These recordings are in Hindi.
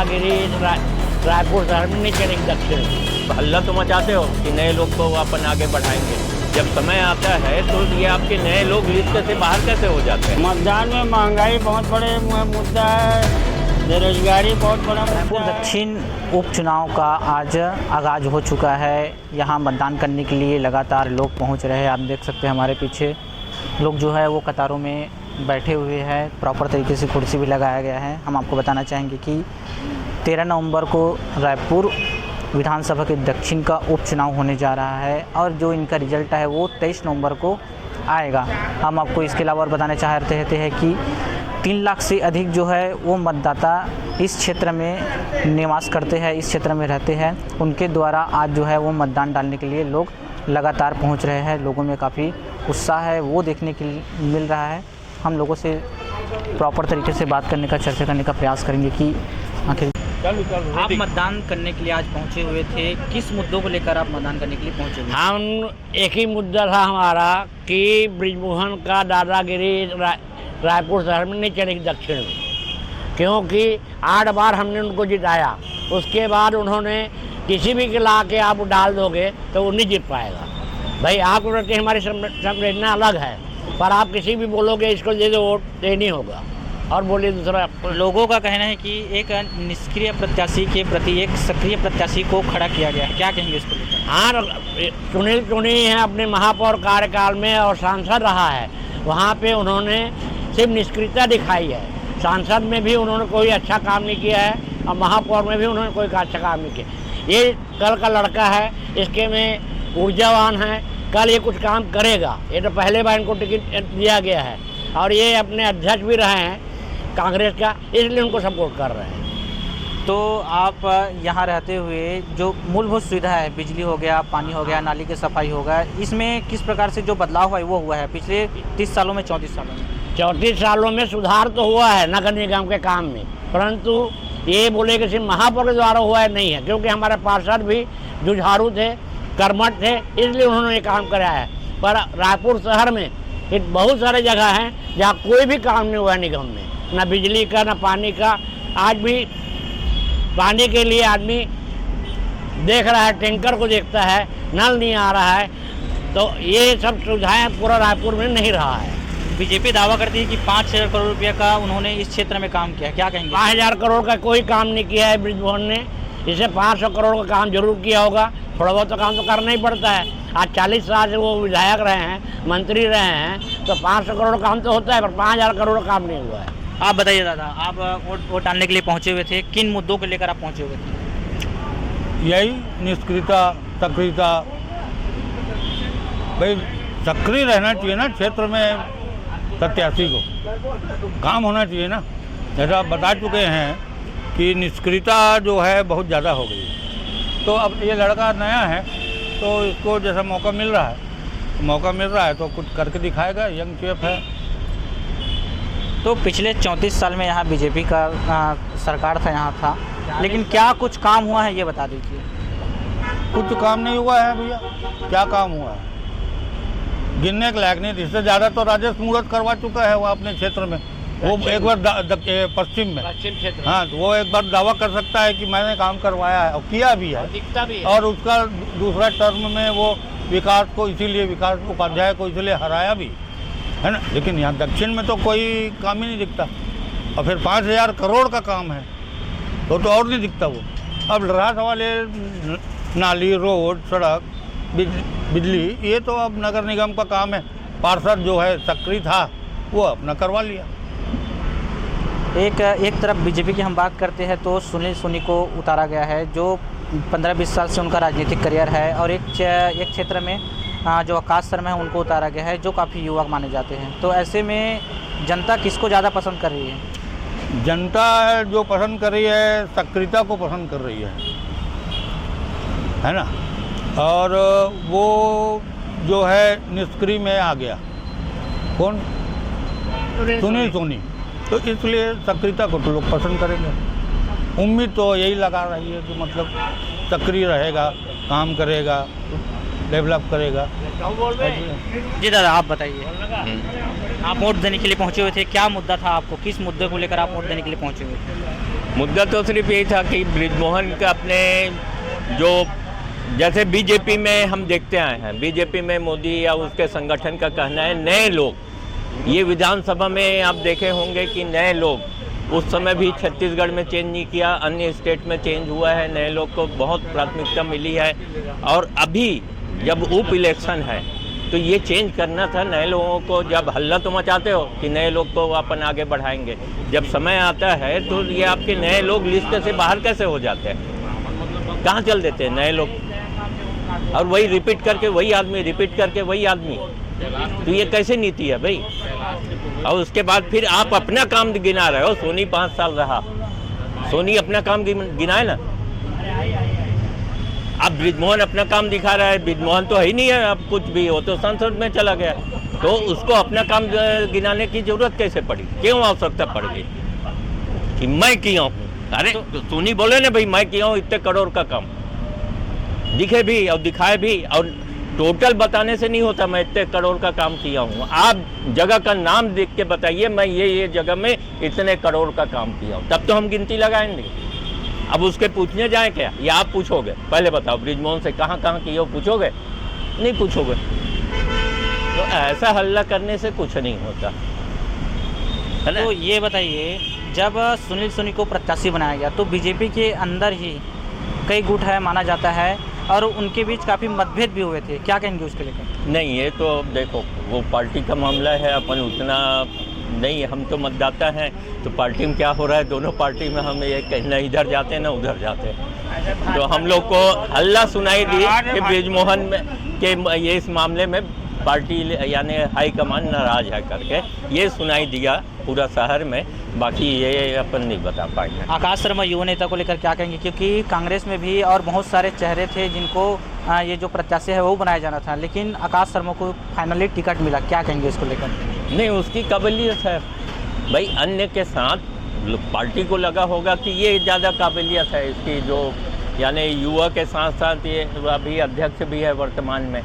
दादागिरी रायपुर शहर में नहीं चलेगी दक्षिण में। हल्ला तो मचाते हो कि नए लोग को अपन आगे बढ़ाएंगे, जब समय आता है तो ये आपके नए लोग लिस्ट से बाहर कैसे हो जाते हैं? मतदान में महंगाई बहुत बड़े मुद्दा है, बेरोजगारी बहुत बड़ा रायपुर मुद्दा है। दक्षिण उपचुनाव का आज आगाज़ हो चुका है। यहाँ मतदान करने के लिए लगातार लोग पहुँच रहे हैं। आप देख सकते हैं हमारे पीछे लोग जो है वो कतारों में बैठे हुए हैं। प्रॉपर तरीके से कुर्सी भी लगाया गया है। हम आपको बताना चाहेंगे कि 13 नवंबर को रायपुर विधानसभा के दक्षिण का उपचुनाव होने जा रहा है और जो इनका रिजल्ट है वो 23 नवंबर को आएगा। हम आपको इसके अलावा और बताना चाहते हैं कि 3 लाख से अधिक जो है वो मतदाता इस क्षेत्र में निवास करते हैं, इस क्षेत्र में रहते हैं। उनके द्वारा आज जो है वो मतदान डालने के लिए लोग लगातार पहुंच रहे हैं। लोगों में काफ़ी उत्साह है वो देखने के लिए मिल रहा है। हम लोगों से प्रॉपर तरीके से बात करने का, चर्चा करने का प्रयास करेंगे कि आखिर आप मतदान करने के लिए आज पहुंचे हुए थे। किस मुद्दों को लेकर आप मतदान करने के लिए पहुंचे हुए? हम एक ही मुद्दा था हमारा कि बृजमोहन का दादागिरी रायपुर शहर में नहीं चलेगी दक्षिण में, क्योंकि 8 बार हमने उनको जिताया। उसके बाद उन्होंने किसी भी के ला के आप डाल दोगे तो वो नहीं जीत पाएगा। भाई आपके प्रति हमारी संवेदना अलग है, पर आप किसी भी बोलोगे इसको दे दो वोट, तो नहीं होगा। और बोलिए दूसरा, लोगों का कहना है कि एक निष्क्रिय प्रत्याशी के प्रति एक सक्रिय प्रत्याशी को खड़ा किया गया है। क्या कहेंगे इसको लेकर? हाँ, सुनील चुनी है अपने महापौर कार्यकाल में और सांसद रहा है। वहाँ पे उन्होंने सिर्फ निष्क्रियता दिखाई है। सांसद में भी उन्होंने कोई अच्छा काम नहीं किया है और महापौर में भी उन्होंने कोई अच्छा काम नहीं किया। ये कल का लड़का है, इसके में ऊर्जावान है, कल ये कुछ काम करेगा। ये तो पहले बार इनको टिकट दिया गया है और ये अपने अध्यक्ष भी रहे हैं कांग्रेस का, इसलिए उनको सपोर्ट कर रहे हैं। तो आप यहाँ रहते हुए जो मूलभूत सुविधा है, बिजली हो गया, पानी हो गया, नाली की सफाई हो गया, इसमें किस प्रकार से जो बदलाव हुआ है वो हुआ है पिछले 30 सालों में, 34 सालों में? 34 सालों में सुधार तो हुआ है नगर निगम के काम में, परंतु ये बोले कि सिर्फ महापौर के द्वारा हुआ है, नहीं है। क्योंकि हमारे पार्षद भी जुझारू थे, कर्मठ थे, इसलिए उन्होंने ये काम कराया है। पर रायपुर शहर में बहुत सारे जगह हैं जहाँ कोई भी काम नहीं हुआ है निगम में, ना बिजली का ना पानी का। आज भी पानी के लिए आदमी देख रहा है, टैंकर को देखता है, नल नहीं आ रहा है। तो ये सब सुविधाएं पूरा रायपुर में नहीं रहा है। बीजेपी दावा करती है कि 5,000 करोड़ रुपये का उन्होंने इस क्षेत्र में काम किया। क्या कहेंगे? 5,000 करोड़ का कोई काम नहीं किया है बृजमोहन ने। इसे 500 करोड़ का काम जरूर किया होगा। थोड़ा बहुत तो काम तो करना ही पड़ता है। आज 40 साल से वो विधायक रहे हैं, मंत्री रहे हैं, तो 500 करोड़ काम तो होता है, पर 5,000 करोड़ का काम नहीं हुआ है। आप बताइए दादा, आप वोट डालने के लिए पहुंचे हुए थे, किन मुद्दों को लेकर आप पहुंचे हुए थे? यही निष्क्रियता, सक्रियता। भाई सक्रिय रहना चाहिए ना क्षेत्र में, प्रत्याशी को काम होना चाहिए ना। जैसा आप बता चुके हैं कि निष्क्रियता जो है बहुत ज़्यादा हो गई, तो अब ये लड़का नया है तो इसको जैसा मौका मिल रहा है तो कुछ करके दिखाएगा। यंग चेफ है। तो पिछले 34 साल में यहाँ बीजेपी का सरकार था, यहाँ था, लेकिन क्या कुछ काम हुआ है ये बता दीजिए। कुछ काम नहीं हुआ है भैया। क्या काम हुआ है गिनने के लायक नहीं। इससे ज़्यादा तो राजेश मूर्त करवा चुका है वो अपने क्षेत्र में। वो एक बार पश्चिम क्षेत्र, हाँ, तो वो एक बार दावा कर सकता है कि मैंने काम करवाया है और किया भी है, दिखता भी है। और उसका दूसरा टर्म में वो विकास उपाध्याय को इसलिए हराया भी है ना। लेकिन यहाँ दक्षिण में तो कोई काम ही नहीं दिखता। और फिर 5,000 करोड़ का काम है तो और नहीं दिखता वो। अब रहा सवाल ये नाली, रोड, सड़क, बिजली, ये तो अब नगर निगम का काम है। पार्षद जो है सक्रिय था वो अपना करवा लिया। एक तरफ बीजेपी की हम बात करते हैं तो सुनील सोनी को उतारा गया है, जो 15-20 साल से उनका राजनीतिक करियर है, और एक क्षेत्र में जो आकाश शर्मा है उनको उतारा गया है, जो काफ़ी युवक माने जाते हैं। तो ऐसे में जनता किसको ज़्यादा पसंद कर रही है? जनता जो पसंद कर रही है, सक्रियता को पसंद कर रही है ना। और वो जो है निष्क्रिय में आ गया। कौन? सुनील सोनी। तो इसलिए सक्रियता को तो लोग पसंद करेंगे। उम्मीद तो यही लगा रही है कि मतलब सक्रिय रहेगा, काम करेगा, डेवलप करेगा। जी दादा, आप बताइए, आप वोट देने के लिए पहुंचे हुए थे, क्या मुद्दा था आपको, किस मुद्दे को लेकर आप वोट देने के लिए पहुंचे हुए थे? मुद्दा तो सिर्फ यही था कि बृजमोहन का अपने जो जैसे बीजेपी में हम देखते आए हैं, बीजेपी में मोदी या उसके संगठन का कहना है नए लोग। ये विधानसभा में आप देखे होंगे कि नए लोग उस समय भी छत्तीसगढ़ में चेंज नहीं किया, अन्य स्टेट में चेंज हुआ है, नए लोग को बहुत प्राथमिकता मिली है। और अभी जब उप इलेक्शन है तो ये चेंज करना था नए लोगों को। जब हल्ला तो मचाते हो कि नए लोग को अपन आगे बढ़ाएंगे, जब समय आता है तो ये आपके नए लोग लिस्ट से बाहर कैसे हो जाते हैं, कहाँ चल देते हैं नए लोग? और वही रिपीट करके वही आदमी, रिपीट करके वही आदमी, तो ये कैसे नीति है भाई? और उसके बाद फिर आप अपना काम गिना रहे हो। सोनी 5 साल रहा, सोनी अपना काम गिनाए ना। अब बृजमोहन अपना काम दिखा रहा है, बृजमोहन तो है ही नहीं है, अब कुछ भी हो तो संसद में चला गया, तो उसको अपना काम गिनाने की जरूरत कैसे पड़ी, क्यों आवश्यकता पड़ गई कि मैं किया हूँ? अरे तो सोनी बोले ना भाई मैं किया हूँ इतने करोड़ का काम, दिखे भी और दिखाए भी, और टोटल बताने से नहीं होता मैं इतने करोड़ का काम किया हूँ। आप जगह का नाम देख के बताइए मैं ये जगह में इतने करोड़ का काम किया हूँ, तब तो हम गिनती लगाएंगे। अब उसके पूछने जाए क्या, या आप पूछोगे? पहले बताओ बृजमोहन से कहाँ कहाँ किए हो, पूछोगे? नहीं पूछोगे। तो ऐसा हल्ला करने से कुछ नहीं होता है ना। तो ये बताइए, जब सुनील सोनी को प्रत्याशी बनाया गया तो बीजेपी के अंदर ही कई गुट है माना जाता है और उनके बीच काफ़ी मतभेद भी हुए थे, क्या कहेंगे उसके लेकर? नहीं, ये तो देखो वो पार्टी का मामला है, अपन उतना नहीं, हम तो मतदाता हैं, तो पार्टी में क्या हो रहा है दोनों पार्टी में हम ये न इधर जाते हैं न उधर जाते हैं। तो हम लोग को हल्ला सुनाई दी कि बृजमोहन में के ये इस मामले में पार्टी यानी हाईकमान नाराज है करके, ये सुनाई दिया पूरा शहर में, बाकी ये अपन नहीं बता पाएंगे। आकाश शर्मा युवा नेता को लेकर क्या कहेंगे, क्योंकि कांग्रेस में भी और बहुत सारे चेहरे थे जिनको ये जो प्रत्याशी है वो बनाया जाना था, लेकिन आकाश शर्मा को फाइनली टिकट मिला, क्या कहेंगे इसको लेकर? नहीं, उसकी काबिलियत है भाई, अन्य के साथ पार्टी को लगा होगा कि ये ज़्यादा काबिलियत है इसकी, जो यानी युवा के साथ साथ ये अभी अध्यक्ष भी है वर्तमान में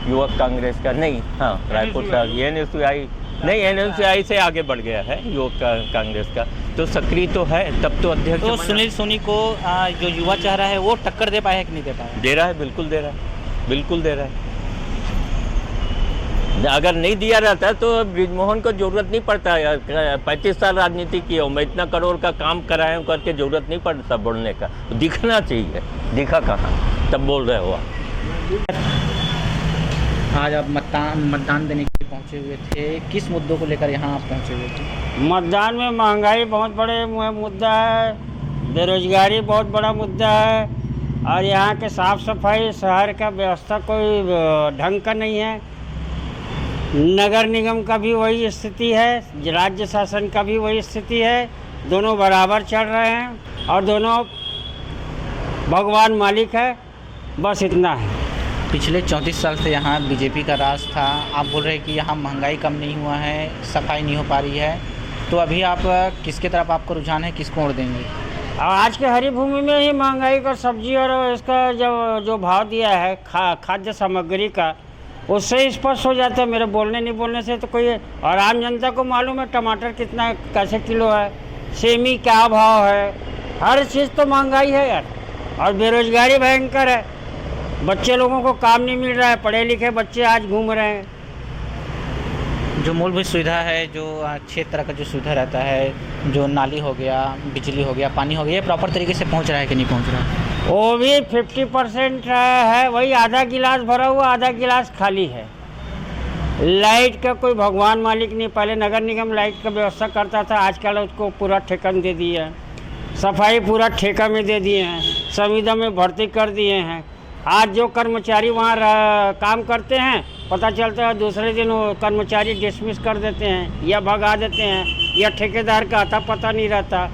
युवक कांग्रेस का। नहीं, हाँ रायपुर का NSCI से आगे बढ़ गया है युवक कांग्रेस का, तो सक्रिय तो है, तब तो अध्यक्ष। तो सुनील सोनी को जो युवा चेहरा है वो टक्कर दे पाया है कि नहीं दे पाया? दे रहा है, बिल्कुल दे रहा है, बिल्कुल दे रहा है। अगर नहीं दिया रहता तो बृजमोहन को जरूरत नहीं पड़ता है। 35 साल राजनीति की हूँ मैं, इतना करोड़ का काम कराया हूँ करके जरूरत नहीं पड़ता बोलने का, दिखना चाहिए, दिखा कहाँ तब बोल रहे हो आप। आज आप मतदान देने के लिए पहुंचे हुए थे, किस मुद्दों को लेकर यहाँ आप पहुंचे हुए थे? मतदान में महंगाई बहुत बड़े मुद्दा है, बेरोजगारी बहुत बड़ा मुद्दा है, और यहाँ के साफ़ सफाई शहर का व्यवस्था कोई ढंग का नहीं है। नगर निगम का भी वही स्थिति है, राज्य शासन का भी वही स्थिति है, दोनों बराबर चल रहे हैं और दोनों भगवान मालिक है, बस इतना है। पिछले 34 साल से यहाँ बीजेपी का राज था, आप बोल रहे हैं कि यहाँ महंगाई कम नहीं हुआ है, सफाई नहीं हो पा रही है, तो अभी आप किसके तरफ आपका रुझान है, किसको वोट देंगे? आज के हरी भूमि में ही महंगाई का सब्जी और इसका जो भाव दिया है खाद्य सामग्री का, उससे स्पष्ट हो जाता है। मेरे बोलने नहीं बोलने से तो कोई, और आम जनता को मालूम है टमाटर कितना कैसे किलो है, सेमी क्या भाव है, हर चीज़ तो महंगाई है यार। और बेरोजगारी भयंकर है, बच्चे लोगों को काम नहीं मिल रहा है, पढ़े लिखे बच्चे आज घूम रहे हैं। जो मूलभूत सुविधा है, जो 6 तरह का जो सुविधा रहता है, जो नाली हो गया, बिजली हो गया, पानी हो गया, ये प्रॉपर तरीके से पहुंच रहा है कि नहीं पहुंच रहा है? वो भी 50% है, वही आधा गिलास भरा हुआ आधा गिलास खाली है। लाइट का कोई भगवान मालिक नहीं, पहले नगर निगम लाइट का व्यवस्था करता था, आजकल उसको पूरा ठेका में दे दिया है। सफाई पूरा ठेका में दे दिए हैं, संविदा में भर्ती कर दिए हैं। आज जो कर्मचारी वहाँ काम करते हैं, पता चलता है दूसरे दिन वो कर्मचारी डिसमिस कर देते हैं या भगा देते हैं, या ठेकेदार का आता पता नहीं रहता।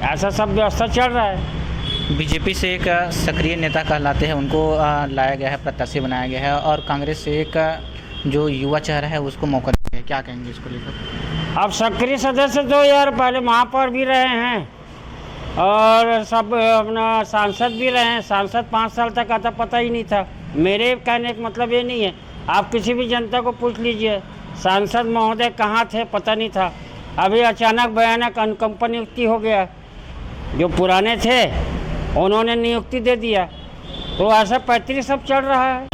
ऐसा सब व्यवस्था चल रहा है। बीजेपी से एक सक्रिय नेता कहलाते हैं, उनको लाया गया है, प्रत्याशी बनाया गया है, और कांग्रेस से एक जो युवा चेहरा है उसको मौका दिया है, क्या कहेंगे इसको लेकर? अब सक्रिय सदस्य तो यार पहले महापौर भी रहे हैं और सब अपना सांसद भी रहे हैं। सांसद 5 साल तक आता पता ही नहीं था। मेरे कहने का मतलब ये नहीं है, आप किसी भी जनता को पूछ लीजिए, सांसद महोदय कहाँ थे पता नहीं था। अभी अचानक भयानक अनुकंपा नियुक्ति हो गया, जो पुराने थे उन्होंने नियुक्ति दे दिया, तो ऐसा पैतृक सब चल रहा है।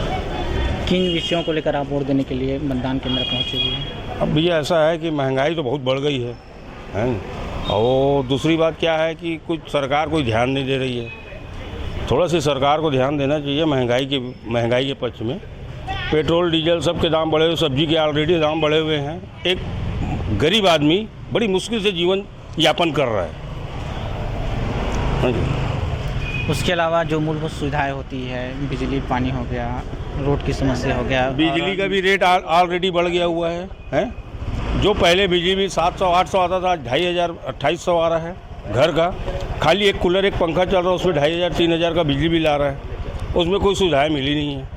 किन विषयों को लेकर आप वोट देने के लिए मतदान केंद्र पहुंचे हुए हैं? अब भैया ऐसा है कि महंगाई तो बहुत बढ़ गई है हैं? और दूसरी बात क्या है कि कुछ सरकार कोई ध्यान नहीं दे रही है। थोड़ा सी सरकार को ध्यान देना चाहिए महंगाई के पक्ष में। पेट्रोल डीजल सब के दाम बढ़े हुए, सब्जी के ऑलरेडी दाम बढ़े हुए हैं। एक गरीब आदमी बड़ी मुश्किल से जीवन यापन कर रहा है। हाँ जी। उसके अलावा जो मूलभूत सुविधाएं होती है, बिजली पानी हो गया, रोड की समस्या हो गया, बिजली का भी रेट ऑलरेडी बढ़ गया हुआ है? जो पहले बिजली भी 700-800 आता था, 2500-2800 आ रहा है घर का। खाली एक कूलर एक पंखा चल रहा है, उसमें 2500-3000 का बिजली बिल आ रहा है। उसमें कोई सुविधाएं मिली नहीं है।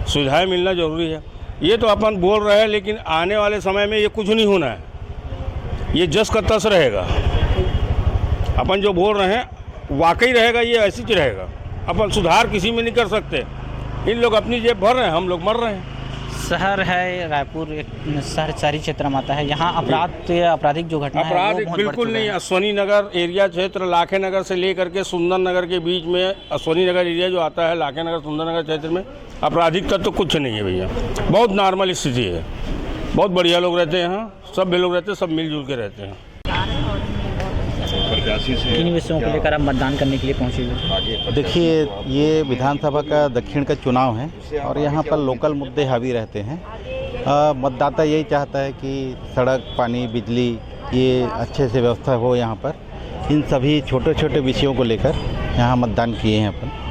सुविधाएं मिलना ज़रूरी है। ये तो अपन बोल रहे हैं, लेकिन आने वाले समय में ये कुछ नहीं होना है। ये जस का तस रहेगा। अपन जो बोल रहे हैं वाकई रहेगा, ये ऐसी ही रहेगा। अपन सुधार किसी में नहीं कर सकते। इन लोग अपनी जेब भर रहे हैं, हम लोग मर रहे हैं। शहर है रायपुर, एक शहर शहरी क्षेत्र में आता है। यहाँ आपराधिक जो घटना है आपराधिक बिल्कुल नहीं। अश्वनी नगर एरिया क्षेत्र, लाखे नगर से लेकर के सुंदर नगर के बीच में अश्वनी नगर एरिया जो आता है, लाखे नगर सुंदर नगर क्षेत्र में आपराधिक तत्व तो कुछ नहीं है भैया। बहुत नॉर्मल स्थिति है। बहुत बढ़िया लोग रहते हैं यहाँ, सब भी लोग रहते हैं, सब मिलजुल के रहते हैं। किन विषयों को लेकर आप मतदान करने के लिए पहुंचे हुए? देखिए, ये विधानसभा का दक्षिण का चुनाव है और यहाँ पर लोकल मुद्दे हावी रहते हैं। मतदाता यही चाहता है कि सड़क, पानी, बिजली ये अच्छे से व्यवस्था हो यहाँ पर। इन सभी छोटे छोटे विषयों को लेकर यहाँ मतदान किए हैं अपन।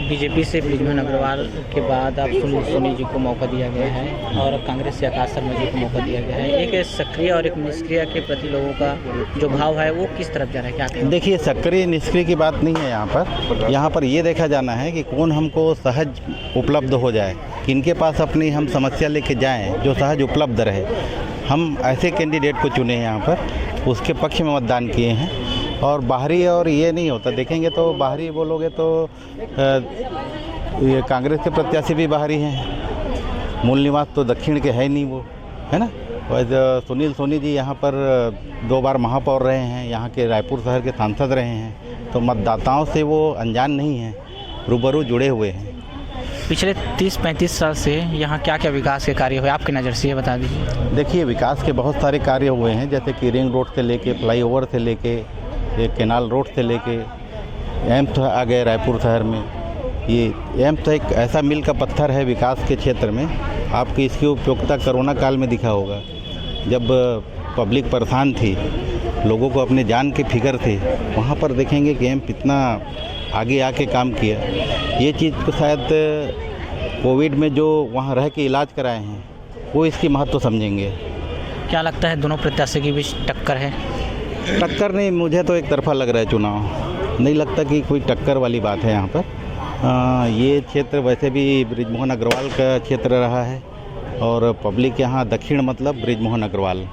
बीजेपी से बृजमोहन अग्रवाल के बाद अब सुनील सोनी जी को मौका दिया गया है और कांग्रेस से आकाश शर्मा जी को मौका दिया गया है। एक सक्रिय और एक निष्क्रिय के प्रति लोगों का जो भाव है वो किस तरफ जा रहा है, क्या कहें? देखिए, सक्रिय निष्क्रिय की बात नहीं है यहाँ पर ये देखा जाना है कि कौन हमको सहज उपलब्ध हो जाए, किनके पास अपनी हम समस्या लेके जाएँ जो सहज उपलब्ध रहे। हम ऐसे कैंडिडेट को चुने हैं यहाँ पर, उसके पक्ष में मतदान किए हैं। और बाहरी और ये नहीं होता, देखेंगे तो बाहरी बोलोगे तो ये कांग्रेस के प्रत्याशी भी बाहरी हैं। मूल निवास तो दक्षिण के है नहीं वो, है ना। और सुनील सोनी जी यहाँ पर 2 बार महापौर रहे हैं, यहाँ के रायपुर शहर के सांसद रहे हैं, तो मतदाताओं से वो अनजान नहीं हैं, रूबरू जुड़े हुए हैं। पिछले 30-35 साल से यहाँ क्या क्या विकास के कार्य हुए आपकी नज़र से, ये बता दीजिए। देखिए, विकास के बहुत सारे कार्य हुए हैं, जैसे कि रिंग रोड से लेके, फ्लाईओवर से लेके, ये कैनाल रोड से लेके एम्स आ गए रायपुर शहर में। ये एम्स एक ऐसा मील का पत्थर है विकास के क्षेत्र में। आपकी इसकी उपयोगिता कोरोना काल में दिखा होगा, जब पब्लिक परेशान थी, लोगों को अपने जान की फिक्र थी। वहाँ पर देखेंगे कि एम्स इतना आगे आके काम किया। ये चीज़ को शायद कोविड में जो वहाँ रह के इलाज कराए हैं वो इसकी महत्व समझेंगे। क्या लगता है दोनों प्रत्याशी के बीच टक्कर है? टक्कर नहीं, मुझे तो एक तरफा लग रहा है चुनाव। नहीं लगता कि कोई टक्कर वाली बात है यहाँ पर। ये क्षेत्र वैसे भी बृजमोहन अग्रवाल का क्षेत्र रहा है और पब्लिक यहाँ दक्षिण मतलब बृजमोहन अग्रवाल।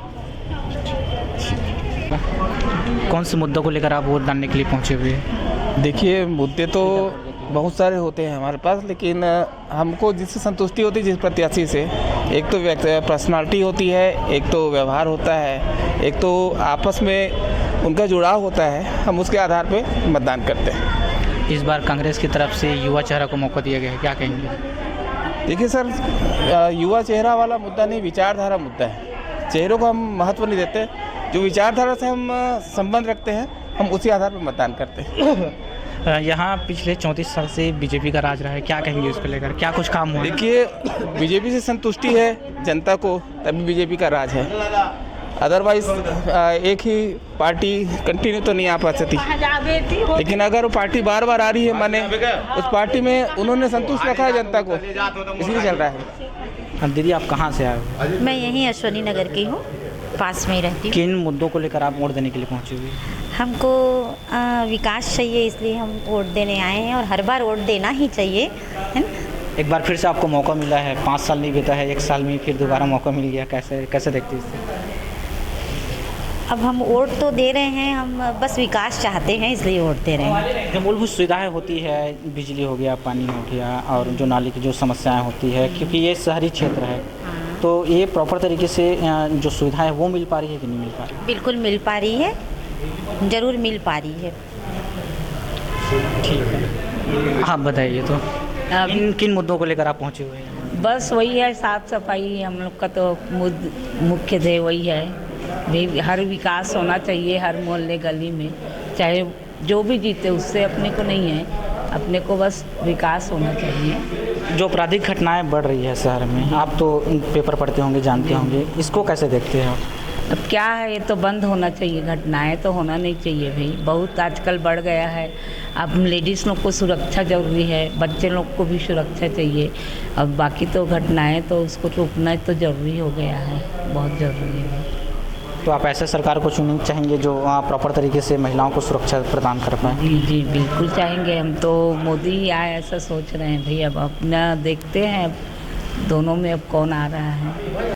कौन से मुद्दों को लेकर आप वोट डालने के लिए पहुँचे हुए हैं? देखिए, मुद्दे तो बहुत सारे होते हैं हमारे पास, लेकिन हमको जिससे संतुष्टि होती है जिस प्रत्याशी से, एक तो पर्सनालिटी होती है, एक तो व्यवहार होता है, एक तो आपस में उनका जुड़ाव होता है, हम उसके आधार पे मतदान करते हैं। इस बार कांग्रेस की तरफ से युवा चेहरा को मौका दिया गया है, क्या कहेंगे? देखिए सर, युवा चेहरा वाला मुद्दा नहीं, विचारधारा मुद्दा है। चेहरों को हम महत्व नहीं देते, जो विचारधारा से हम संबंध रखते हैं हम उसी आधार पर मतदान करते हैं। यहाँ पिछले 34 साल से बीजेपी का राज रहा है, क्या कहेंगे इसको लेकर, क्या कुछ काम हुआ? देखिए, बीजेपी से संतुष्टि है जनता को, तभी बीजेपी का राज है। अदरवाइज एक ही पार्टी कंटिन्यू तो नहीं आ पाती, लेकिन अगर वो पार्टी बार बार आ रही है, माने उस पार्टी में उन्होंने संतुष्ट रखा है जनता को, इसलिए चल रहा है। दीदी, आप कहाँ से आए हो? मैं यहीं अश्वनी नगर की हूँ, पास में ही रहती हूँ। किन मुद्दों को लेकर आप वोट देने के लिए पहुँचे हुए? हमको विकास चाहिए, इसलिए हम वोट देने आए हैं और हर बार वोट देना ही चाहिए, है ना। एक बार फिर से आपको मौका मिला है, 5 साल नहीं बीता है, 1 साल में फिर दोबारा मौका मिल गया, कैसे देखते हैं इससे? अब हम वोट तो दे रहे हैं, हम बस विकास चाहते हैं, इसलिए वोट दे रहे हैं। जो मूलभूत सुविधाएं होती है, बिजली हो गया, पानी हो गया, और जो नाली की जो समस्याएं होती है, क्योंकि ये शहरी क्षेत्र है, तो ये प्रॉपर तरीके से जो सुविधाएं वो मिल पा रही है कि नहीं मिल पा रही? बिल्कुल मिल पा रही है, ज़रूर मिल पा रही है। ठीक है, आप बताइए तो किन मुद्दों को लेकर आप पहुँचे हुए हैं? बस वही है, साफ सफाई हम लोग का तो मुख्य ध्येय वही है भाई। हर विकास होना चाहिए हर मोहल्ले गली में, चाहे जो भी जीते उससे अपने को नहीं है, अपने को बस विकास होना चाहिए। जो आपराधिक घटनाएं बढ़ रही है शहर में, आप तो पेपर पढ़ते होंगे, जानते होंगे, इसको कैसे देखते हैं आप? अब क्या है, ये तो बंद होना चाहिए, घटनाएं तो होना नहीं चाहिए भाई। बहुत आजकल बढ़ गया है। अब लेडीज़ लोग को सुरक्षा ज़रूरी है, बच्चे लोग को भी सुरक्षा चाहिए। अब बाकी तो घटनाएं तो उसको रोकना तो ज़रूरी हो गया है, बहुत ज़रूरी है। तो आप ऐसे सरकार को चुननी चाहेंगे जो प्रॉपर तरीके से महिलाओं को सुरक्षा प्रदान कर पाए? जी जी बिल्कुल चाहेंगे। हम तो मोदी ही आए ऐसा सोच रहे हैं भाई। अब अपना देखते हैं दोनों में अब कौन आ रहा है।